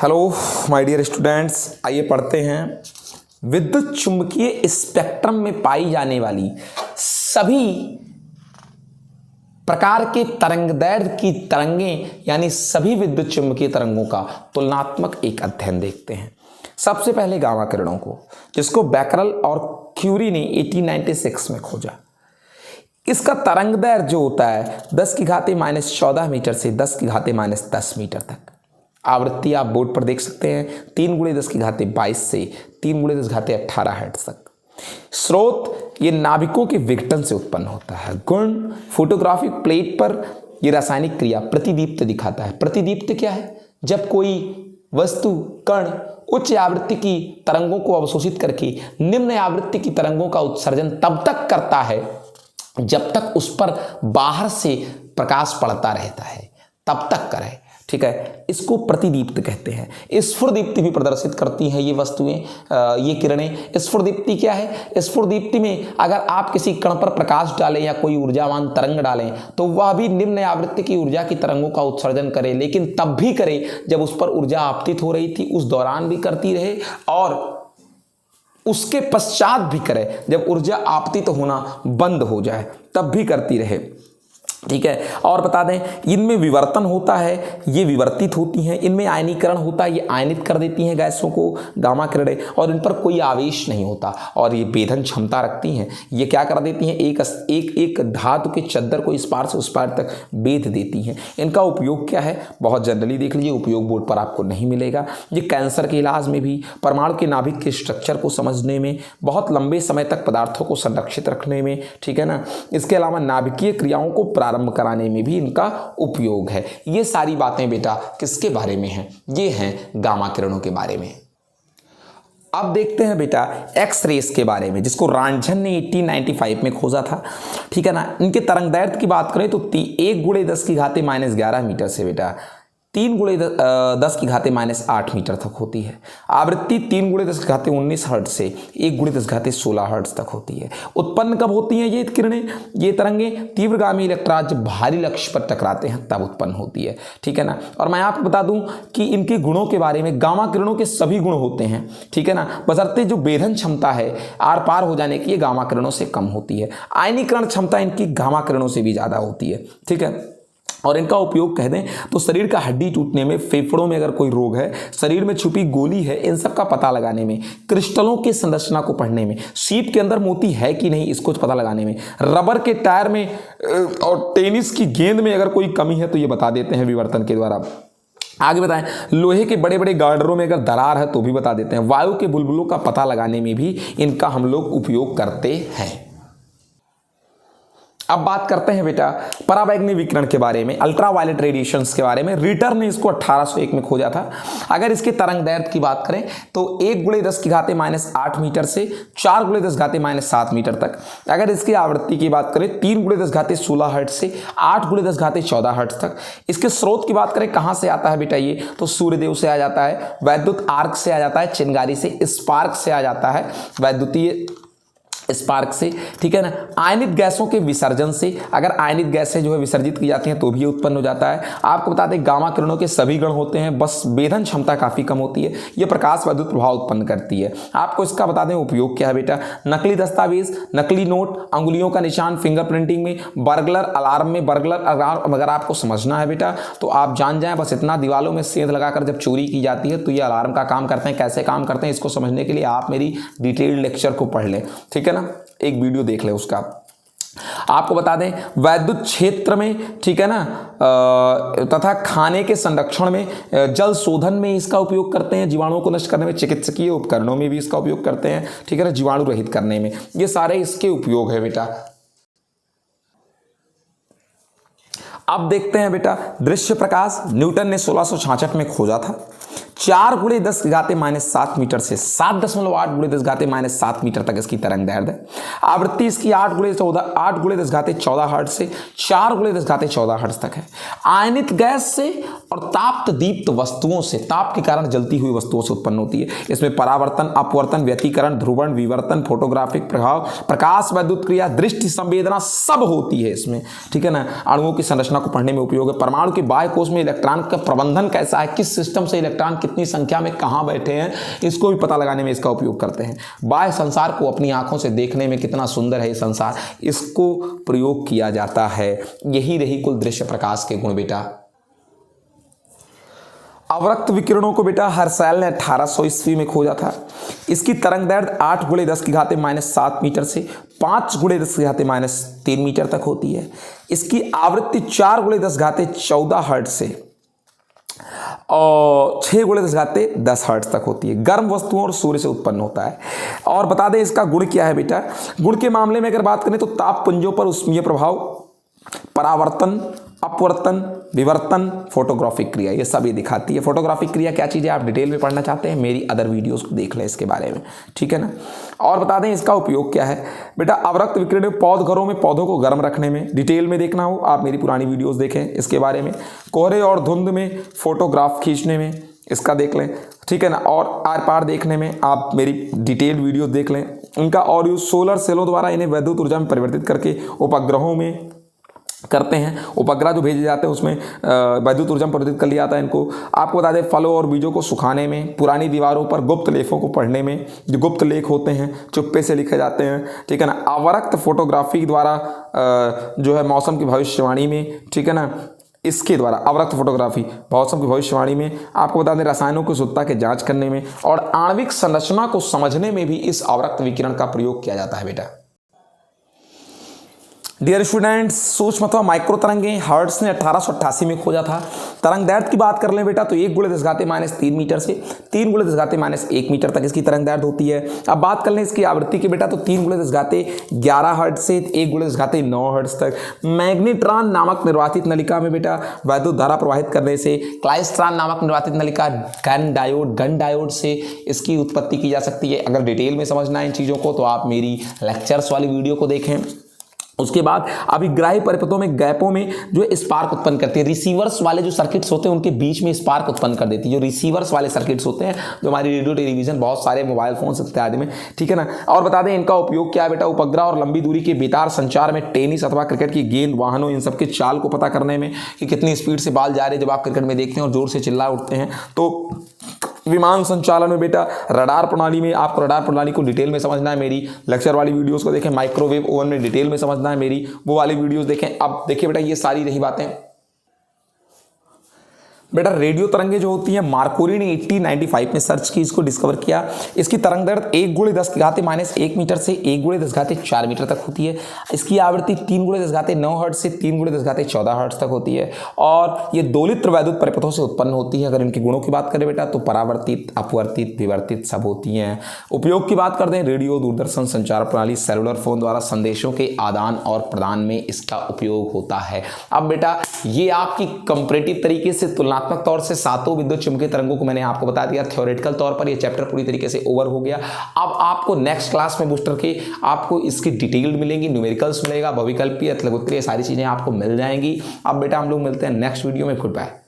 Hello my dear students, आइए पढ़ते हैं। विद्युत चुंबकीय स्पेक्ट्रम में पाई जाने वाली सभी प्रकार के तरंगदैर्घ्य की तरंगें यानी सभी विद्युत चुंबकीय तरंगों का तुलनात्मक एक अध्ययन देखते हैं। सबसे पहले गामा किरणों को, जिसको बैकरल और क्यूरी ने 1896 में खोजा। इसका तरंगदैर्घ्य जो होता है 10⁻⁻14 मीटर से 10⁻⁻10 मीटर तक। आवृत्ति आप बोर्ड पर देख सकते हैं 3×10⁻22 से 3×10⁻18 हर्ट्ज तक। स्रोत ये नाभिकों के विघटन से उत्पन्न होता है। गुण फोटोग्राफिक प्लेट पर ये रासायनिक क्रिया प्रतिदीप्त दिखाता है। प्रतिदीप्त क्या है? जब कोई वस्तु कण उच्च आवृत्ति की तरंगों को अवशोषित करके निम्न आवृत्ति की तरंगों का उत्सर्जन तब तक करता है जब तक उस पर बाहर से प्रकाश पड़ता रहता है, तब तक करे। ठीक है, इसको प्रतिदीप्त कहते हैं। स्फुरदीप्ति भी प्रदर्शित करती हैं ये वस्तुएं, ये किरणें। स्फुरदीप्ति क्या है? स्फुरदीप्ति में अगर आप किसी कण पर प्रकाश डालें या कोई ऊर्जावान तरंग डालें तो वह भी निम्न आवृत्ति की ऊर्जा की तरंगों का उत्सर्जन करे, लेकिन तब भी करे जब उस पर ऊर्जा आपतित हो रही थी, उस दौरान भी करती रहे और उसके पश्चात भी करे जब ऊर्जा आपतित होना बंद हो जाए तब भी करती रहे। ठीक है, और बता दें इनमें विवर्तन होता है, ये विवर्तित होती हैं। इनमें आयनीकरण होता है, ये आयनित कर देती हैं गैसों को गामा किरणें, और इन पर कोई आवेश नहीं होता और ये भेदन क्षमता रखती हैं। ये क्या कर देती हैं? एक धातु के चद्दर को इस पार से उस पार तक भेद देती हैं। इनका उपयोग क्या है? बहुत जनरली देख लीजिए, उपयोग बोर्ड पर आपको नहीं मिलेगा। ये कैंसर के इलाज में भी, परमाणु के नाभिक के स्ट्रक्चर को समझने में, बहुत लंबे समय तक पदार्थों को संरक्षित रखने में, ठीक है ना। इसके अलावा नाभिकीय क्रियाओं को प्रारंभ कराने में भी इनका उपयोग है। ये सारी बातें बेटा किसके बारे में हैं? ये हैं गामा किरणों के बारे में। अब देखते हैं बेटा एक्स रेस के बारे में, जिसको रांझन ने 1895 में खोजा था। ठीक है ना। इनके तरंगदैर्घ्य की बात करें तो 1×10⁻11 मीटर से बेटा 3×10⁻8 मीटर तक होती है। आवृत्ति 3×10⁻19 हर्ट्ज से 1×10⁻16 हर्ट्ज तक होती है। उत्पन्न कब होती हैं ये किरणें, ये तरंगें? तीव्रगामी इलेक्ट्रॉन जब भारी लक्ष्य पर टकराते हैं तब उत्पन्न होती है। ठीक है ना। और मैं आपको बता दूं कि इनके गुणों के बारे में, गामा किरणों के सभी गुण होते हैं, ठीक है ना, बशर्ते जो भेदन क्षमता है आर पार हो जाने की ये गामा किरणों से कम होती है। आयनीकरण क्षमता इनकी गामा किरणों से भी ज़्यादा होती है। ठीक है, और इनका उपयोग कह दें तो शरीर का हड्डी टूटने में, फेफड़ों में अगर कोई रोग है, शरीर में छुपी गोली है, इन सब का पता लगाने में, क्रिस्टलों की संरचना को पढ़ने में, सीप के अंदर मोती है कि नहीं इसको पता लगाने में, रबर के टायर में और टेनिस की गेंद में अगर कोई कमी है तो ये बता देते हैं विवर्तन के द्वारा। आगे बताएं, लोहे के बड़े बड़े गार्डरों में अगर दरार है तो भी बता देते हैं। वायु के बुलबुलों का पता लगाने में भी इनका हम लोग उपयोग करते हैं। अब बात करते हैं बेटा पराबैंगनी विकिरण के बारे में, अल्ट्रावायलेट रेडिएशंस के बारे में। रिटर ने इसको 1801 में खोजा था। अगर इसके तरंगदैर्घ्य की बात करें तो 1×10⁻8 मीटर से 4×10⁻7 मीटर तक। अगर इसकी आवृत्ति की बात करें 3×10⁻16 हर्ट्ज से 8×10⁻14 हर्ट्ज तक। इसके स्रोत की बात करें कहां से आता है बेटा ये, तो सूर्यदेव से आ जाता है, वैद्युत आर्क से आ जाता है, चिंगारी से, स्पार्क से आ जाता है, वैद्युतीय स्पार्क से। ठीक है ना। आयनित गैसों के विसर्जन से, अगर आयनित गैसें जो है विसर्जित की जाती हैं तो भी उत्पन्न हो जाता है। आपको बता दें गामा किरणों के सभी गण होते हैं, बस भेदन क्षमता काफी कम होती है। ये प्रकाश वैद्युत प्रभाव उत्पन्न करती है। आपको इसका बता दें उपयोग क्या है बेटा। नकली दस्तावेज, नकली नोट, अंगुलियों का निशान, फिंगर प्रिंटिंग में, बर्गलर अलार्म में। बर्गलर अलार्म अगर आपको समझना है बेटा तो आप जान जाएं बस इतना, दीवालों में सेंध लगाकर जब चोरी की जाती है तो ये अलार्म का काम करते हैं। कैसे काम करते हैं इसको समझने के लिए आप मेरी डिटेल्ड लेक्चर को पढ़ लें, ठीक है ना, एक वीडियो देख ले उसका। आपको बता दें वैद्युत क्षेत्र में, ठीक है ना, तथा खाने के संरक्षण में, जल शोधन में इसका उपयोग करते हैं, जीवाणुओं को नष्ट करने में, चिकित्सकीय उपकरणों में भी इसका उपयोग करते हैं, ठीक है ना, जीवाणु रहित करने में। ये सारे इसके उपयोग है बेटा। अब देखते हैं बेटा दृश्य प्रकाश। न्यूटन ने 1666 में खोजा था। 4×10⁻7 मीटर से 7.8×10⁻7 मीटर तक इसकी तरंगदैर्घ्य है। आवृत्ति इसकी 8×10⁻14 हर्ट्ज से 4×10⁻14 हर्ट्ज तक है। आयनित गैस से और ताप दीप्त वस्तुओं से, ताप के कारण जलती हुई वस्तुओं से उत्पन्न होती है। इसमें परावर्तन, अपवर्तन, व्यतिकरण, ध्रुवण, विवर्तन, फोटोग्राफिक प्रभाव, प्रकाश वैद्युत क्रिया, दृष्टि संवेदना सब होती है इसमें, ठीक है ना। अणुओं की संरचना को पढ़ने में उपयोग है। परमाणु के बाह्य कोश में इलेक्ट्रॉन का प्रबंधन कैसा है, किस सिस्टम से इलेक्ट्रॉन कितनी संख्या में कहाँ बैठे हैं, इसको भी पता लगाने में इसका उपयोग करते हैं। बाह्य संसार को अपनी आंखों से देखने में कितना सुंदर है ये संसार, इसको प्रयोग किया जाता है। यही रही कुल दृश्य प्रकाश के गुण बेटा। अवरक्त विकिरणों को बेटा हर्षैल ने 1800 ईस्वी में खोजा था। इसकी तरंग दैर्घ्य 8 × 10⁻⁷ मीटर से 5 × 10⁻³ मीटर तक होती है। इसकी आवृत्ति 4 × 10⁻14 हर्ट्ज से और 6 × 10⁻10 हर्ट्ज तक होती है। गर्म वस्तुओं और सूर्य से उत्पन्न होता है। और बता दें इसका गुण क्या है बेटा। गुण के मामले में अगर बात करें तो ताप पुंजों पर ऊष्मीय प्रभाव, परावर्तन, अपवर्तन, विवर्तन, फोटोग्राफिक क्रिया, ये सब ये दिखाती है। फोटोग्राफिक क्रिया क्या चीज़ है, आप डिटेल में पढ़ना चाहते हैं मेरी अदर वीडियोस को देख लें इसके बारे में, ठीक है ना। और बता दें इसका उपयोग क्या है बेटा। अवरक्त विकिरण पौधघरों में पौधों को गर्म रखने में, डिटेल में देखना हो आप मेरी पुरानी वीडियोस देखें इसके बारे में। कोहरे और धुंध में फोटोग्राफ खींचने में इसका देख लें, ठीक है ना। और आर पार देखने में आप मेरी डिटेल वीडियो देख लें। इनका और यूज सोलर सेलों द्वारा इन्हें वैद्युत ऊर्जा में परिवर्तित करके उपग्रहों में करते हैं। उपग्रह जो भेजे जाते हैं उसमें वैद्युत ऊर्जा में परिवर्तित कर लिया जाता है इनको। आपको बता दें फलों और बीजों को सुखाने में, पुरानी दीवारों पर गुप्त लेखों को पढ़ने में, जो गुप्त लेख होते हैं चुप्पे से लिखे जाते हैं, ठीक है ना। अवरक्त फोटोग्राफी द्वारा जो है मौसम की भविष्यवाणी में, ठीक है ना, इसके द्वारा अवरक्त फोटोग्राफी मौसम की भविष्यवाणी में, आपको बता दें रसायनों की शुद्धता की जांच करने में और आणविक संरचना को समझने में भी इस अवरक्त विकिरण का प्रयोग किया जाता है बेटा। डियर स्टूडेंट्स, सूक्ष्म अथवा माइक्रो तरंगें हर्ट्ज ने 1888 में खोजा था। तरंग दैर्घ्य की बात कर लें बेटा तो 1 × 10⁻³ मीटर से 3 × 10⁻1 मीटर तक इसकी तरंग दैर्घ्य होती है। अब बात कर लें इसकी आवृत्ति की बेटा तो 3 × 10⁻11 हर्ट्ज से 1 × 10�9 हर्ट्ज तक। मैग्नेट्रॉन नामक निर्वातित नलिका में बेटा वैद्युत धारा प्रवाहित करने से, क्लाइस्ट्रॉन नामक निर्वातित नलिका गन डायोड से इसकी उत्पत्ति की जा सकती है। अगर डिटेल में समझना है इन चीज़ों को तो आप मेरी लेक्चर्स वाली वीडियो को देखें। उसके बाद अभिग्राही परिपथों में गैपों में जो स्पार्क उत्पन्न करती है। रिसीवर्स वाले जो सर्किट्स होते हैं उनके बीच में स्पार्क उत्पन्न कर देती है, जो रिसीवर्स वाले सर्किट्स होते हैं जो हमारी रेडियो टेलीविजन बहुत सारे मोबाइल फोन इत्यादि में, ठीक है ना। और बता दें इनका उपयोग क्या है बेटा। उपग्रह और लंबी दूरी के बेतार संचार में, टेनिस अथवा क्रिकेट की गेंद, वाहनों, इन सबके चाल को पता करने में कि कितनी स्पीड से बाल जा रहे हैं जब आप क्रिकेट में देखते हैं और जोर से चिल्ला उठते हैं। तो विमान संचालन में बेटा रडार प्रणाली में, आपको रडार प्रणाली को डिटेल में समझना है मेरी लेक्चर वाली वीडियोस को देखें। माइक्रोवेव ओवन में डिटेल में समझना है मेरी वो वाली वीडियोस देखें। अब देखिए बेटा ये सारी रही बातें। बेटा रेडियो तरंगे जो होती हैं मार्कोनी ने 1895 में सर्च की, इसको डिस्कवर किया। इसकी तरंग दैर्घ्य 1 × 10⁻⁻1 मीटर से 1 × 10⁻4 मीटर तक होती है। इसकी आवृत्ति 3 × 10�9 हर्ट्ज से 3 × 10⁻14 हर्ट्ज तक होती है और ये दोलित्र वैद्युत परिपथों से उत्पन्न होती है। अगर इनके गुणों की बात करें बेटा तो परावर्तित, अपवर्तित, विवर्तित सब होती हैं। उपयोग की बात कर दें रेडियो, दूरदर्शन, संचार प्रणाली, सेलुलर फोन द्वारा संदेशों के आदान और प्रदान में इसका उपयोग होता है। अब बेटा ये आपकी कंपैरेटिव तरीके से तुलना तौर से सातों विद्युत चुंबकीय तरंगों को मैंने आपको बता दिया। थ्योरेटिकल तौर पर ये चैप्टर पूरी तरीके से ओवर हो गया। अब आपको नेक्स्ट क्लास में बूस्टर के आपको इसकी डिटेल मिलेंगी, न्यूमेरिकल्स मिलेगा, बहुविकल्पीय, लघुत्तरीय, सारी चीजें आपको मिल जाएंगी। अब बेटा हम लोग मिलते हैं नेक्स्ट वीडियो में। Good bye.